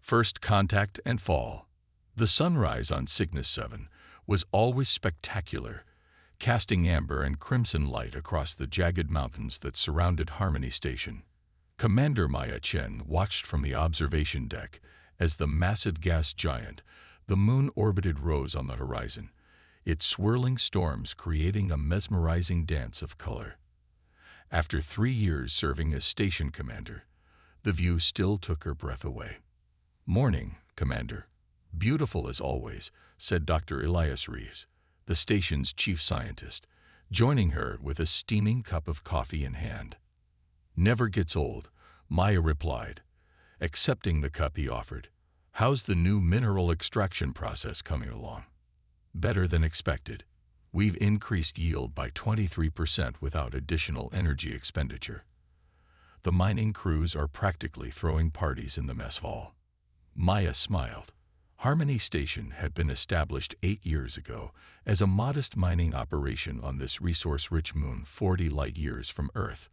First contact and fall. The sunrise on Cygnus 7 was always spectacular, casting amber and crimson light across the jagged mountains that surrounded Harmony Station. Commander Maya Chen watched from the observation deck as the massive gas giant, the moon, orbited rose on the horizon, its swirling storms creating a mesmerizing dance of color. After 3 years serving as station commander, the view still took her breath away. "Morning, Commander. Beautiful as always," said Dr. Elias Reeves, the station's chief scientist, joining her with a steaming cup of coffee in hand. "Never gets old," Maya replied, accepting the cup he offered. "How's the new mineral extraction process coming along?" "Better than expected. We've increased yield by 23% without additional energy expenditure. The mining crews are practically throwing parties in the mess hall." Maya smiled. Harmony Station had been established 8 years ago as a modest mining operation on this resource-rich moon 40 light-years from Earth.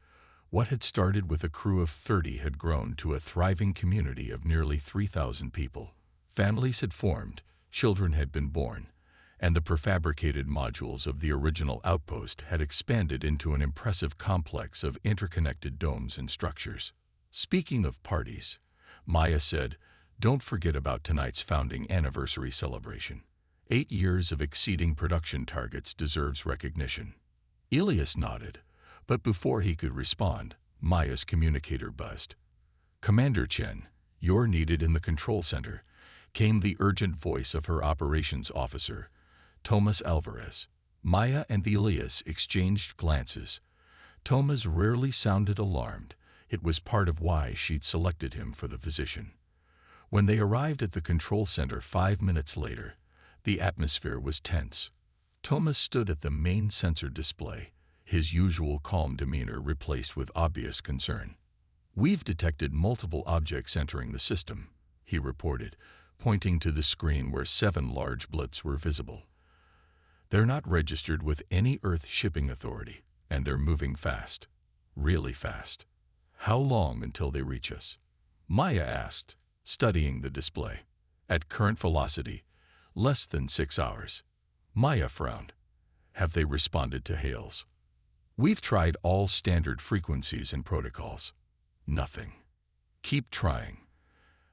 What had started with a crew of 30 had grown to a thriving community of nearly 3,000 people. Families had formed, children had been born, and the prefabricated modules of the original outpost had expanded into an impressive complex of interconnected domes and structures. "Speaking of parties," Maya said, "don't forget about tonight's founding anniversary celebration. 8 years of exceeding production targets deserves recognition." Elias nodded, but before he could respond, Maya's communicator buzzed. "Commander Chen, you're needed in the control center," came the urgent voice of her operations officer, Thomas Alvarez. Maya and Elias exchanged glances. Thomas rarely sounded alarmed. It was part of why she'd selected him for the position. When they arrived at the control center 5 minutes later, the atmosphere was tense. Thomas stood at the main sensor display, his usual calm demeanor replaced with obvious concern. "We've detected multiple objects entering the system," he reported, pointing to the screen where 7 large blips were visible. "They're not registered with any Earth shipping authority, and they're moving fast. Really fast." "How long until they reach us?" Maya asked, studying the display. "At current velocity, less than 6 hours." Maya frowned. "Have they responded to hails?" "We've tried all standard frequencies and protocols. Nothing." "Keep trying.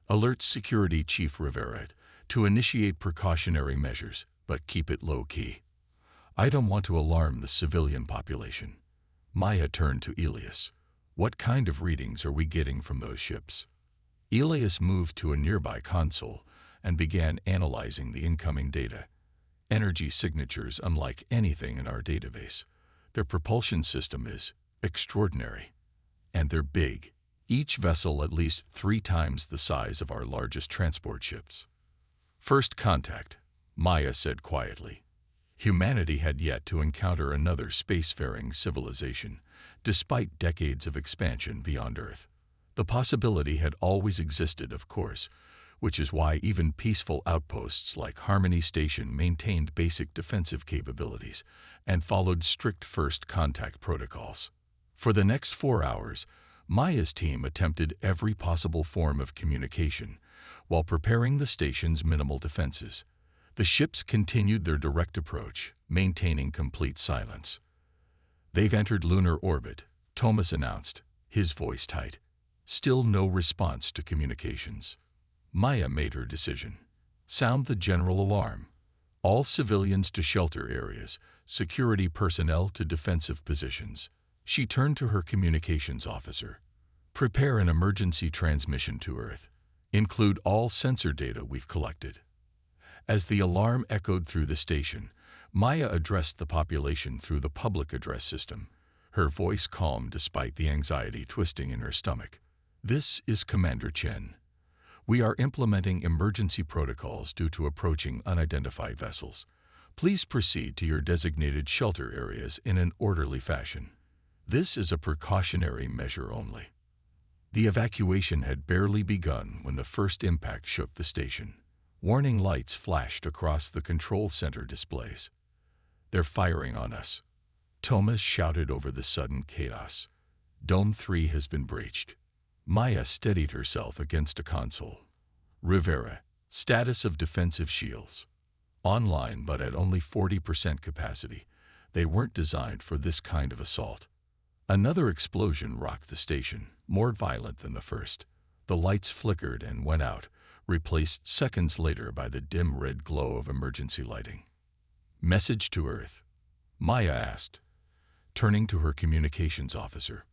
Alert Security Chief Rivera to initiate precautionary measures, but keep it low-key. I don't want to alarm the civilian population." Maya turned to Elias. "What kind of readings are we getting from those ships?" Elias moved to a nearby console and began analyzing the incoming data. Energy signatures unlike anything in our database. Their propulsion system is extraordinary. And they're big. Each vessel at least 3 times the size of our largest transport ships. "First contact," Maya said quietly. Humanity had yet to encounter another spacefaring civilization, despite decades of expansion beyond Earth. The possibility had always existed, of course, which is why even peaceful outposts like Harmony Station maintained basic defensive capabilities and followed strict first contact protocols. For the next 4 hours, Maya's team attempted every possible form of communication while preparing the station's minimal defenses. The ships continued their direct approach, maintaining complete silence. "They've entered lunar orbit," Thomas announced, his voice tight. Still no response to communications. Maya made her decision. "Sound the general alarm. All civilians to shelter areas, security personnel to defensive positions." She turned to her communications officer. "Prepare an emergency transmission to Earth. Include all sensor data we've collected." As the alarm echoed through the station, Maya addressed the population through the public address system, her voice calm despite the anxiety twisting in her stomach. "This is Commander Chen. We are implementing emergency protocols due to approaching unidentified vessels. Please proceed to your designated shelter areas in an orderly fashion. This is a precautionary measure only." The evacuation had barely begun when the first impact shook the station. Warning lights flashed across the control center displays. "They're firing on us," Thomas shouted over the sudden chaos. "Dome 3 has been breached." Maya steadied herself against a console. Rivera, status of defensive shields. Online but at only 40% capacity. They weren't designed for this kind of assault. Another explosion rocked the station, more violent than the first. The lights flickered and went out, replaced seconds later by the dim red glow of emergency lighting. Message to Earth, Maya asked, turning to her communications officer.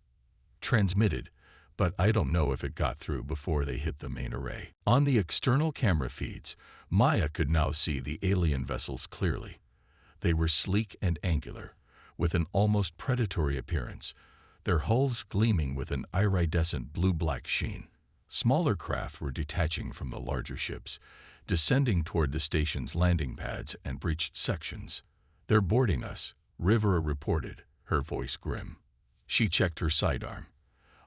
Transmitted, but I don't know if it got through before they hit the main array. On the external camera feeds, Maya could now see the alien vessels clearly. They were sleek and angular, with an almost predatory appearance, their hulls gleaming with an iridescent blue-black sheen. Smaller craft were detaching from the larger ships, descending toward the station's landing pads and breached sections. "They're boarding us," Rivera reported, her voice grim. She checked her sidearm,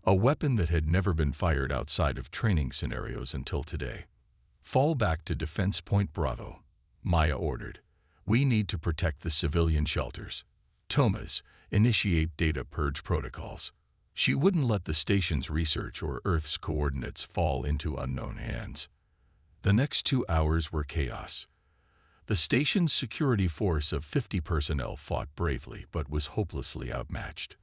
a weapon that had never been fired outside of training scenarios until today. "Fall back to Defense Point Bravo," Maya ordered. "We need to protect the civilian shelters. Thomas, initiate data purge protocols." She wouldn't let the station's research or Earth's coordinates fall into unknown hands. The next 2 hours were chaos. The station's security force of 50 personnel fought bravely but was hopelessly outmatched.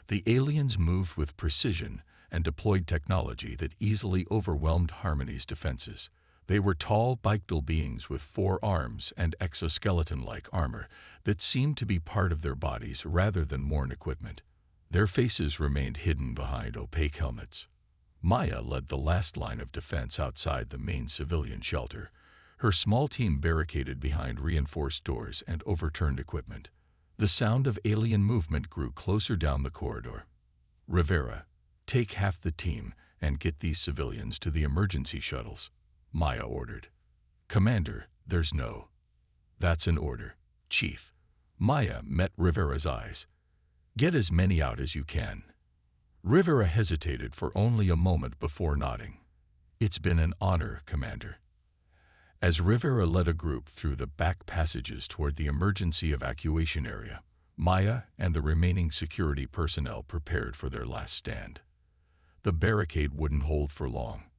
The aliens moved with precision and deployed technology that easily overwhelmed Harmony's defenses. They were tall, bipedal beings with 4 arms and exoskeleton-like armor that seemed to be part of their bodies rather than worn equipment. Their faces remained hidden behind opaque helmets. Maya led the last line of defense outside the main civilian shelter, her small team barricaded behind reinforced doors and overturned equipment. The sound of alien movement grew closer down the corridor. "Rivera, take half the team and get these civilians to the emergency shuttles," Maya ordered. "Commander, there's no..." "That's an order, Chief." Maya met Rivera's eyes. "Get as many out as you can." Rivera hesitated for only a moment before nodding. "It's been an honor, Commander." As Rivera led a group through the back passages toward the emergency evacuation area, Maya and the remaining security personnel prepared for their last stand. The barricade wouldn't hold for long.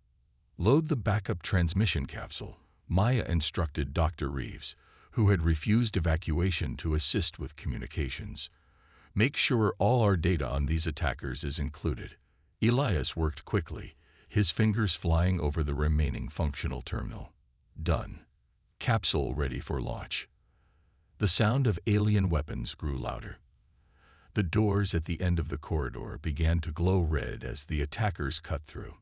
"Load the backup transmission capsule," Maya instructed Dr. Reeves, who had refused evacuation to assist with communications. "Make sure all our data on these attackers is included." Elias worked quickly, his fingers flying over the remaining functional terminal. "Done. Capsule ready for launch." The sound of alien weapons grew louder. The doors at the end of the corridor began to glow red as the attackers cut through.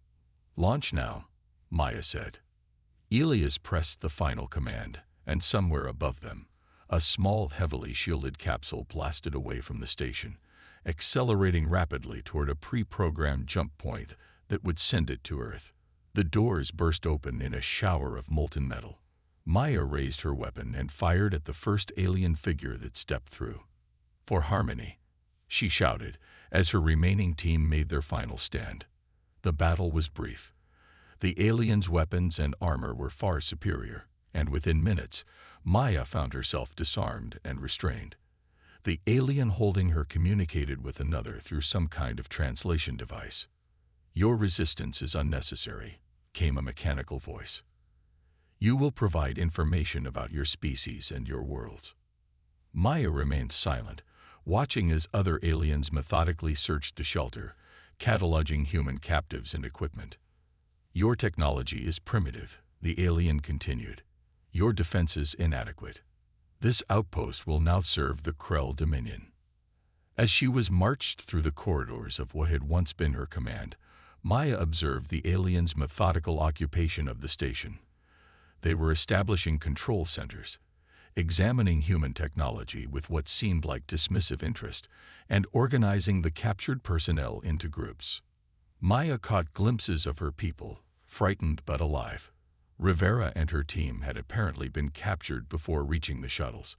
"Launch now," Maya said. Elias pressed the final command, and somewhere above them, a small, heavily shielded capsule blasted away from the station, accelerating rapidly toward a pre-programmed jump point that would send it to Earth. The doors burst open in a shower of molten metal. Maya raised her weapon and fired at the first alien figure that stepped through. "For Harmony," she shouted as her remaining team made their final stand. The battle was brief. The aliens' weapons and armor were far superior, and within minutes, Maya found herself disarmed and restrained. The alien holding her communicated with another through some kind of translation device. "Your resistance is unnecessary," came a mechanical voice. "You will provide information about your species and your worlds." Maya remained silent, watching as other aliens methodically searched the shelter, cataloging human captives and equipment. "Your technology is primitive," the alien continued. "Your defenses inadequate. This outpost will now serve the Krell Dominion." As she was marched through the corridors of what had once been her command, Maya observed the aliens' methodical occupation of the station. They were establishing control centers, examining human technology with what seemed like dismissive interest, and organizing the captured personnel into groups. Maya caught glimpses of her people, frightened but alive. Rivera and her team had apparently been captured before reaching the shuttles.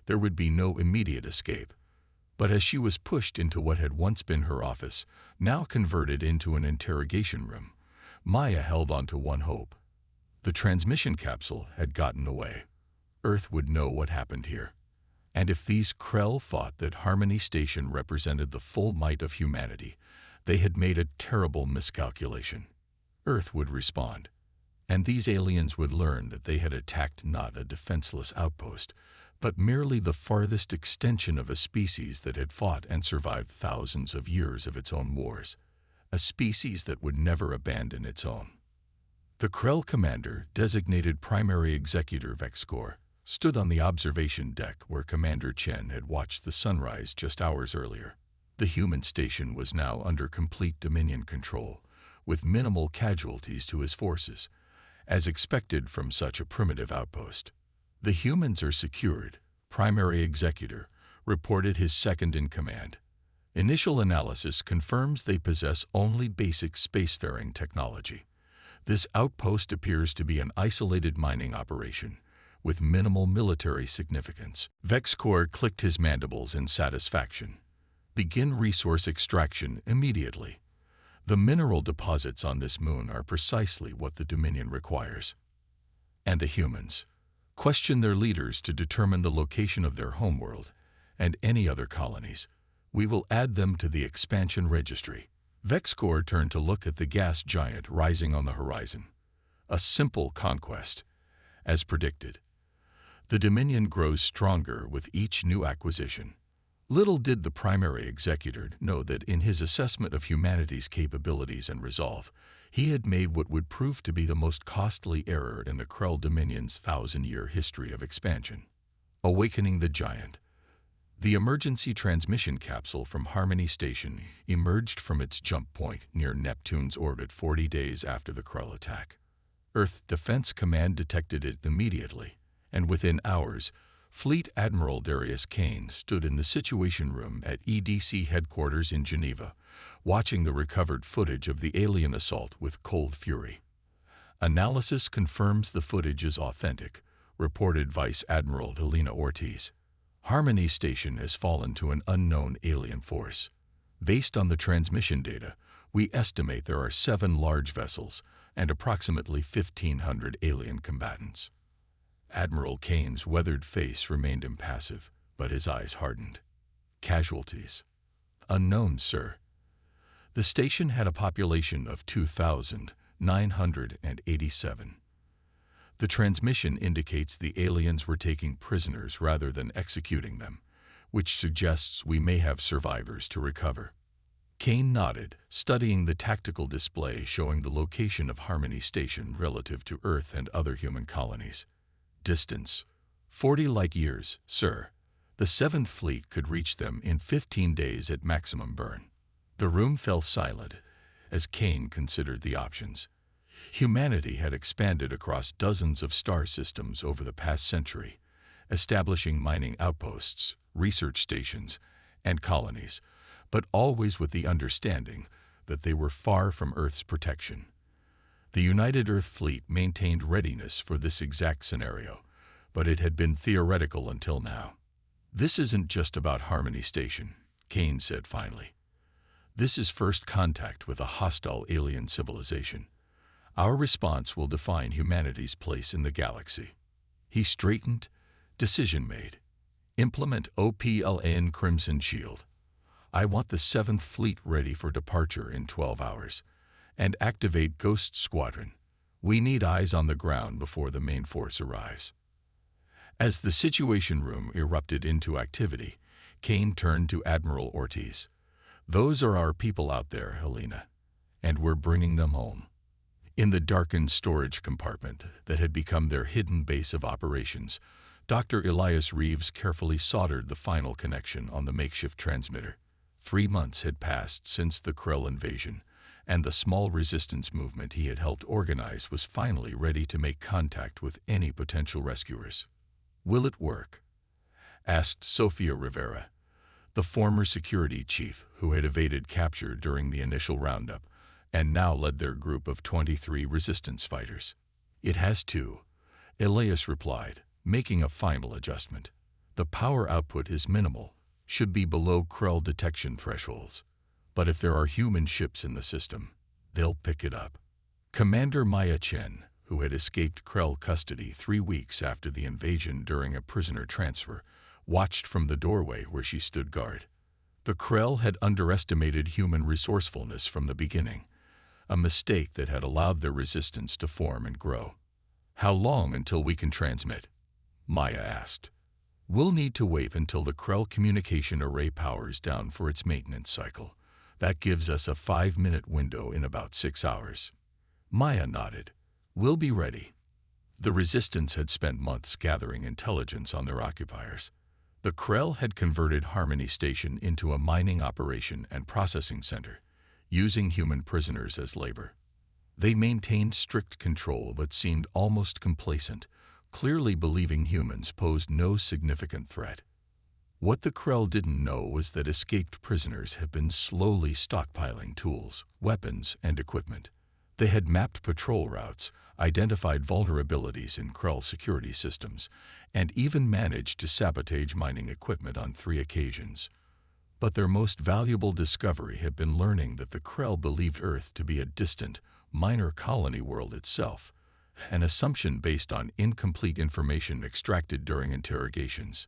There would be no immediate escape. But as she was pushed into what had once been her office, now converted into an interrogation room, Maya held on to one hope. The transmission capsule had gotten away. Earth would know what happened here. And if these Krell thought that Harmony Station represented the full might of humanity, they had made a terrible miscalculation. Earth would respond. And these aliens would learn that they had attacked not a defenseless outpost, but merely the farthest extension of a species that had fought and survived thousands of years of its own wars, a species that would never abandon its own. The Krell commander, designated Primary Executor Vexcor, stood on the observation deck where Commander Chen had watched the sunrise just hours earlier. The human station was now under complete Dominion control, with minimal casualties to his forces, as expected from such a primitive outpost. "The humans are secured," Primary Executor reported his second-in-command. "Initial analysis confirms they possess only basic spacefaring technology. This outpost appears to be an isolated mining operation, with minimal military significance." Vexcor clicked his mandibles in satisfaction. "Begin resource extraction immediately. The mineral deposits on this moon are precisely what the Dominion requires." "And the humans? Question their leaders to determine the location of their homeworld and any other colonies. We will add them to the expansion registry." Vexcor turned to look at the gas giant rising on the horizon. A simple conquest, as predicted. The Dominion grows stronger with each new acquisition. Little did the Primary Executor know that in his assessment of humanity's capabilities and resolve, he had made what would prove to be the most costly error in the Krell Dominion's 1,000-year history of expansion. Awakening the giant. The emergency transmission capsule from Harmony Station emerged from its jump point near Neptune's orbit 40 days after the Krell attack. Earth Defense Command detected it immediately, and within hours, Fleet Admiral Darius Kane stood in the Situation Room at EDC headquarters in Geneva, watching the recovered footage of the alien assault with cold fury. "Analysis confirms the footage is authentic," reported Vice Admiral Helena Ortiz. "Harmony Station has fallen to an unknown alien force. Based on the transmission data, we estimate there are 7 large vessels and approximately 1,500 alien combatants." Admiral Kane's weathered face remained impassive, but his eyes hardened. "Casualties?" "Unknown, sir. The station had a population of 2,987. The transmission indicates the aliens were taking prisoners rather than executing them, which suggests we may have survivors to recover." Kane nodded, studying the tactical display showing the location of Harmony Station relative to Earth and other human colonies. "Distance: 40 light-years, sir. The 7th Fleet could reach them in 15 days at maximum burn." The room fell silent as Kane considered the options. Humanity had expanded across dozens of star systems over the past century, establishing mining outposts, research stations, and colonies, but always with the understanding that they were far from Earth's protection. The United Earth Fleet maintained readiness for this exact scenario, but it had been theoretical until now. "This isn't just about Harmony Station," Kane said finally. "This is first contact with a hostile alien civilization. Our response will define humanity's place in the galaxy." He straightened. "Decision made. Implement OPLAN Crimson Shield. I want the 7th Fleet ready for departure in 12 hours. And activate Ghost Squadron. We need eyes on the ground before the main force arrives." As the Situation Room erupted into activity, Kane turned to Admiral Ortiz. "Those are our people out there, Helena, and we're bringing them home." In the darkened storage compartment that had become their hidden base of operations, Dr. Elias Reeves carefully soldered the final connection on the makeshift transmitter. 3 months had passed since the Krell invasion, and the small resistance movement he had helped organize was finally ready to make contact with any potential rescuers. "Will it work?" asked Sofia Rivera, the former security chief who had evaded capture during the initial roundup and now led their group of 23 resistance fighters. "It has to," Elias replied, making a final adjustment. "The power output is minimal, should be below Krell detection thresholds. But if there are human ships in the system, they'll pick it up." Commander Maya Chen, who had escaped Krell custody 3 weeks after the invasion during a prisoner transfer, watched from the doorway where she stood guard. The Krell had underestimated human resourcefulness from the beginning, a mistake that had allowed their resistance to form and grow. "How long until we can transmit?" Maya asked. "We'll need to wait until the Krell communication array powers down for its maintenance cycle. That gives us a 5-minute window in about 6 hours." Maya nodded. "We'll be ready." The Resistance had spent months gathering intelligence on their occupiers. The Krell had converted Harmony Station into a mining operation and processing center, using human prisoners as labor. They maintained strict control but seemed almost complacent, clearly believing humans posed no significant threat. What the Krell didn't know was that escaped prisoners had been slowly stockpiling tools, weapons, and equipment. They had mapped patrol routes, identified vulnerabilities in Krell security systems, and even managed to sabotage mining equipment on 3 occasions. But their most valuable discovery had been learning that the Krell believed Earth to be a distant, minor colony world itself, an assumption based on incomplete information extracted during interrogations.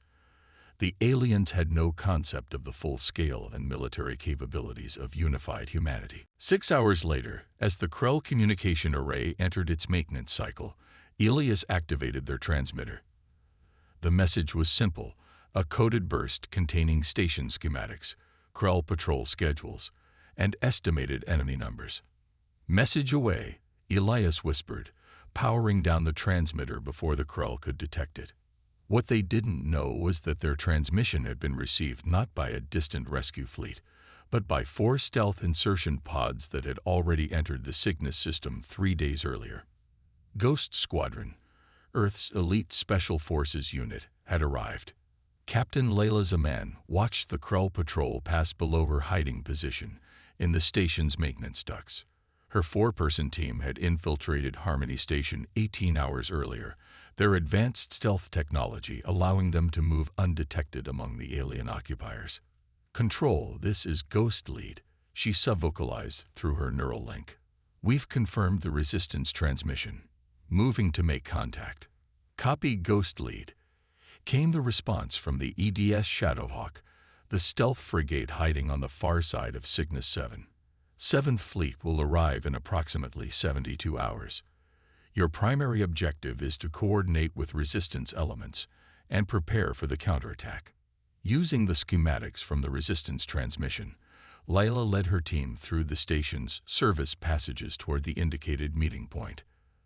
The aliens had no concept of the full scale and military capabilities of unified humanity. 6 hours later, as the Krell communication array entered its maintenance cycle, Elias activated their transmitter. The message was simple, a coded burst containing station schematics, Krell patrol schedules, and estimated enemy numbers. "Message away," Elias whispered, powering down the transmitter before the Krell could detect it. What they didn't know was that their transmission had been received not by a distant rescue fleet, but by 4 stealth insertion pods that had already entered the Cygnus system 3 days earlier. Ghost Squadron, Earth's elite special forces unit, had arrived. Captain Layla Zaman watched the Krell patrol pass below her hiding position in the station's maintenance ducts. Her 4-person team had infiltrated Harmony Station 18 hours earlier, their advanced stealth technology allowing them to move undetected among the alien occupiers. "Control, this is Ghost Lead," she subvocalized through her neural link. "We've confirmed the Resistance transmission. Moving to make contact." "Copy, Ghost Lead," came the response from the EDS Shadowhawk, the stealth frigate hiding on the far side of Cygnus 7. 7th Fleet will arrive in approximately 72 hours. Your primary objective is to coordinate with Resistance elements and prepare for the counterattack. Using the schematics from the Resistance transmission, Layla led her team through the station's service passages toward the indicated meeting point.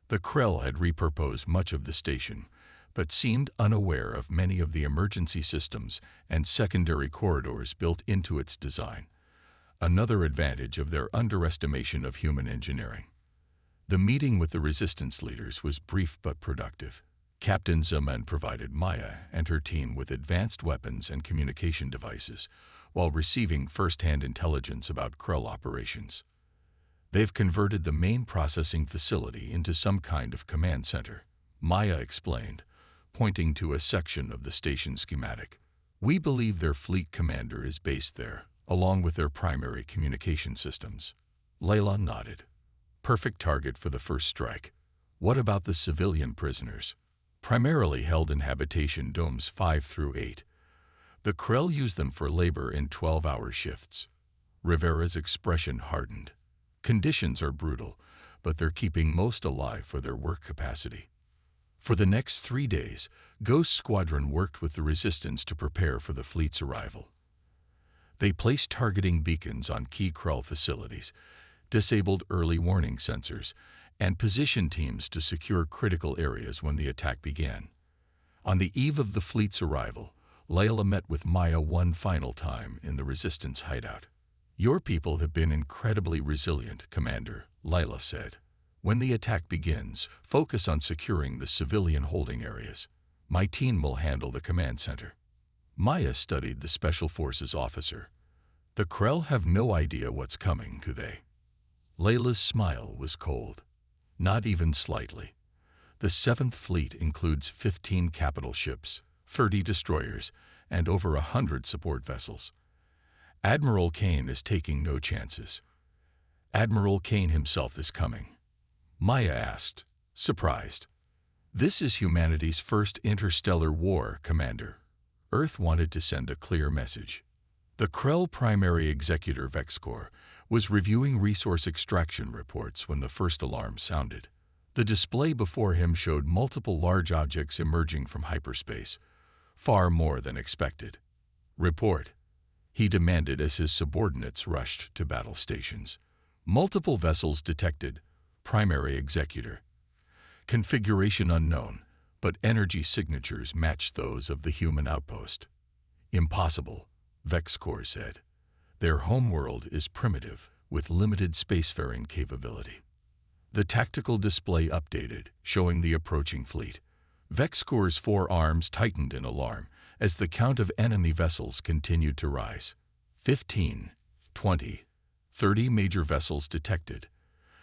The Krell had repurposed much of the station, but seemed unaware of many of the emergency systems and secondary corridors built into its design, another advantage of their underestimation of human engineering. The meeting with the Resistance leaders was brief but productive. Captain Zaman provided Maya and her team with advanced weapons and communication devices, while receiving first-hand intelligence about Krell operations. "They've converted the main processing facility into some kind of command center," Maya explained, pointing to a section of the station schematic. "We believe their fleet commander is based there, along with their primary communication systems." Layla nodded. "Perfect target for the first strike. What about the civilian prisoners?" "Primarily held in habitation domes 5 through 8. The Krell use them for labor in 12-hour shifts." Rivera's expression hardened. "Conditions are brutal, but they're keeping most alive for their work capacity." For the next 3 days, Ghost Squadron worked with the Resistance to prepare for the fleet's arrival. They placed targeting beacons on key Krell facilities, disabled early warning sensors, and positioned teams to secure critical areas when the attack began. On the eve of the fleet's arrival, Layla met with Maya one final time in the Resistance hideout. "Your people have been incredibly resilient, Commander," Layla said. "When the attack begins, focus on securing the civilian holding areas. My team will handle the command center." Maya studied the Special Forces officer. "The Krell have no idea what's coming, do they?" Layla's smile was cold. "Not even slightly. The 7th Fleet includes 15 capital ships, 30 destroyers, and over 100 support vessels. Admiral Kane is taking no chances." "Admiral Kane himself is coming?" Maya asked, surprised. "This is humanity's first interstellar war, Commander." Earth wanted to send a clear message. The Krell primary executor Vexcor was reviewing resource extraction reports when the first alarm sounded. The display before him showed multiple large objects emerging from hyperspace, far more than expected. "Report," he demanded as his subordinates rushed to battle stations. "Multiple vessels detected. Primary executor. Configuration unknown, but energy signatures matched those of the human outpost." "Impossible," VexCorp said. "Their homeworld is primitive, with limited spacefaring capability." The tactical display updated, showing the approaching fleet. VexCorp's forearms tightened in alarm as the count of enemy vessels continued to rise. 15, 20, 30 major vessels detected,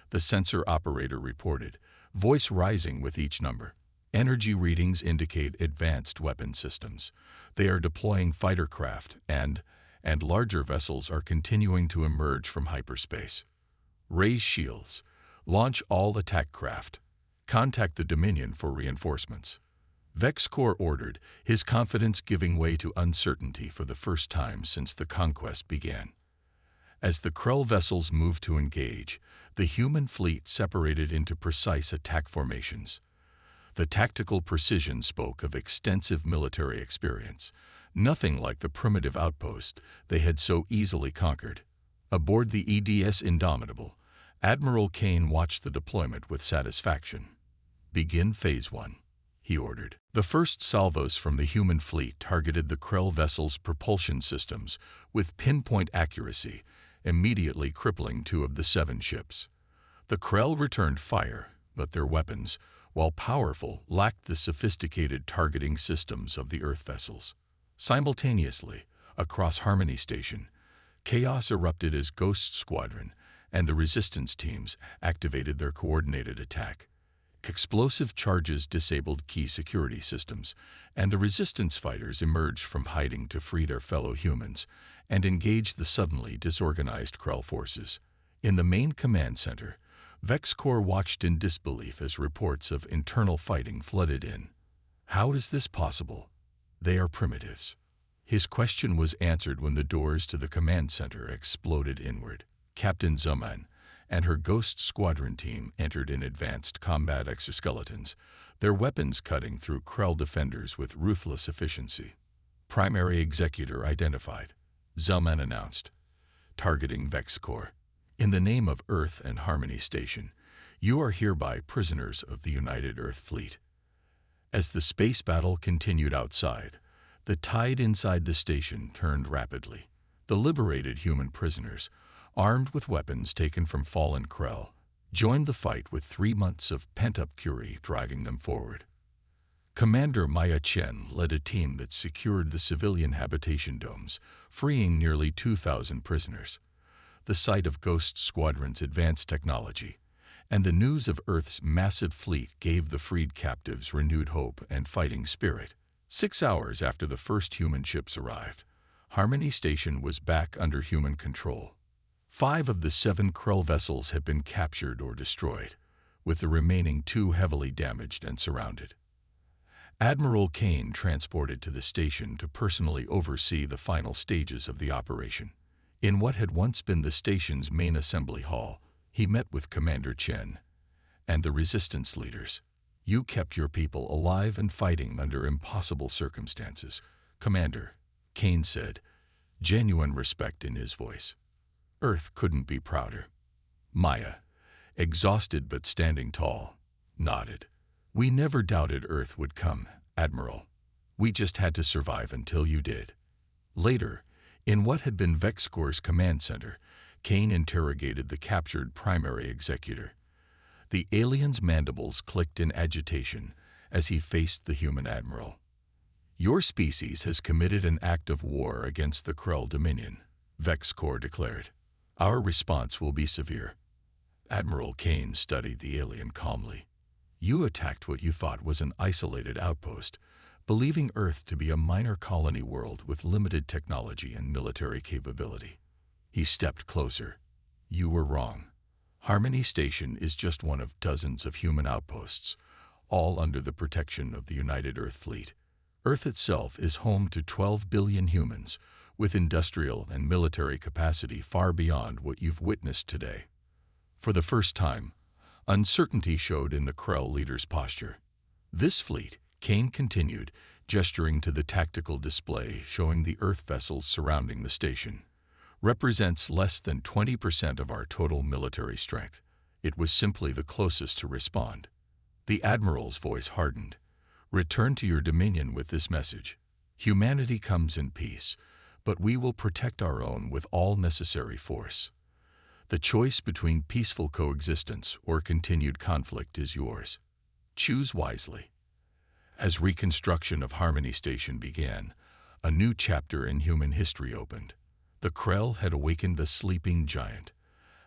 the sensor operator reported, voice rising with each number. "Energy readings indicate advanced weapon systems. They are deploying fighter craft and larger vessels are continuing to emerge from hyperspace. Raise shields. Launch all attack craft. Contact the Dominion for reinforcements." VexCorp ordered, his confidence giving way to uncertainty for the first time since the conquest began. As the Krell vessels moved to engage, the human fleet separated into precise attack formations. The tactical precision spoke of extensive military experience, nothing like the primitive outpost they had so easily conquered. Aboard the EDS Indomitable, Admiral Kane watched the deployment with satisfaction. "Begin Phase 1, he ordered. The first salvos from the human fleet targeted the Krell vessel's propulsion systems with pinpoint accuracy, immediately crippling 2 of the 7 ships. The Krell returned fire, but their weapons, while powerful, lacked the sophisticated targeting systems of the Earth vessels. Simultaneously, across Harmony Station, chaos erupted as Ghost Squadron and the resistance teams activated their coordinated attack. Explosive charges disabled key security systems, and the resistance fighters emerged from hiding to free their fellow humans and engage the suddenly disorganized Krell forces. In the main command center, VexCorp watched in disbelief as reports of internal fighting flooded in. "How is this possible? They are primitives." His question was answered when the doors to the command center exploded inward. Captain Zuman and her Ghost Squadron team entered in advanced combat exoskeletons, their weapons cutting through Krell defenders with ruthless efficiency. "Primary executor identified," Zuman announced, targeting VexCorp. "In the name of Earth and Harmony Station, you are hereby prisoners of the United Earth Fleet." As the space battle continued outside, the tide inside the station turned rapidly. The liberated human prisoners, armed with weapons taken from fallen Krell, joined the fight with 3 months of pent-up fury driving them forward. Commander Maya Chen led a team that secured the civilian habitation domes, freeing nearly 2,000 prisoners. The sight of Ghost Squadron's advanced technology and the news of Earth's massive fleet gave the freed captives renewed hope and fighting spirit. 6 hours after the first human ships arrived, Harmony Station was back under human control. 5 of the 7 Krell vessels had been captured or destroyed, with the remaining 2 heavily damaged and surrounded. Admiral Kane transported to the station to personally oversee the final stages of the operation. In what had once been the station's main assembly hall, he met with Commander Chen and the resistance leaders. "You kept your people alive and fighting under impossible circumstances, Commander," Kane said, genuine respect in his voice. "Earth couldn't be prouder." Maya, exhausted but standing tall, nodded. "We never doubted Earth would come, Admiral. We just had to survive until you did." Later, in what had been VexCorp's command center, Kane interrogated the captured primary executor. The alien's mandibles clicked in agitation as he faced the human admiral. "Your species has committed an act of war against the Krell Dominion," VexCorp declared. "Our response will be severe." Admiral Kane studied the alien calmly. "You attacked what you thought was an isolated outpost, believing Earth to be a minor colony world with limited technology and military capability." He stepped closer. "You were wrong. Harmony Station is just one of dozens of human outposts, all under the protection of the United Earth Fleet. Earth itself is home to 12 billion humans, with industrial and military capacity far beyond what you've witnessed today. For the first time, uncertainty showed in the Krell leader's posture. This fleet, Kane continued, gesturing to the tactical display showing the Earth vessels surrounding the station, represents less than 20% of our total military strength. It was simply the closest to respond. The Admiral's voice hardened. Return to your dominion with this message. Humanity comes in peace, but we will protect our own with all necessary force. The choice between peaceful coexistence or continued conflict is yours. Choose wisely. As reconstruction of Harmony Station began, a new chapter in human history opened. The Krell had awakened a sleeping giant,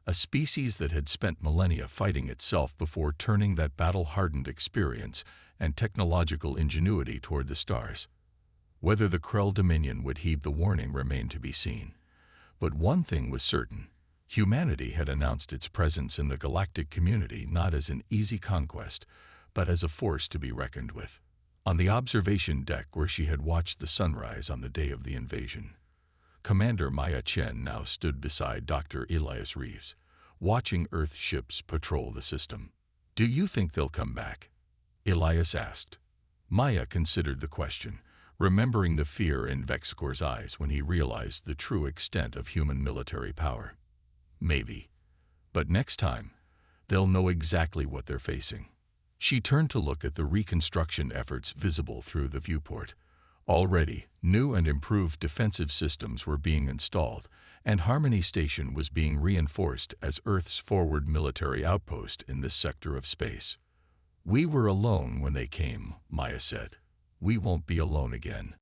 a species that had spent millennia fighting itself before turning that battle-hardened experience and technological ingenuity toward the stars. Whether the Krell Dominion would heed the warning remained to be seen. But one thing was certain. Humanity had announced its presence in the galactic community not as an easy conquest, but as a force to be reckoned with. On the observation deck where she had watched the sunrise on the day of the invasion, Commander Maya Chen now stood beside Dr. Elias Reeves, watching Earth ships patrol the system. "Do you think they'll come back?" Elias asked. Maya considered the question, remembering the fear in Vexcor's eyes when he realized the true extent of human military power. Maybe. But next time, they'll know exactly what they're facing. She turned to look at the reconstruction efforts visible through the viewport. Already, new and improved defensive systems were being installed, and Harmony Station was being reinforced as Earth's forward military outpost in this sector of space. "We were alone when they came," Maya said. "We won't be alone again."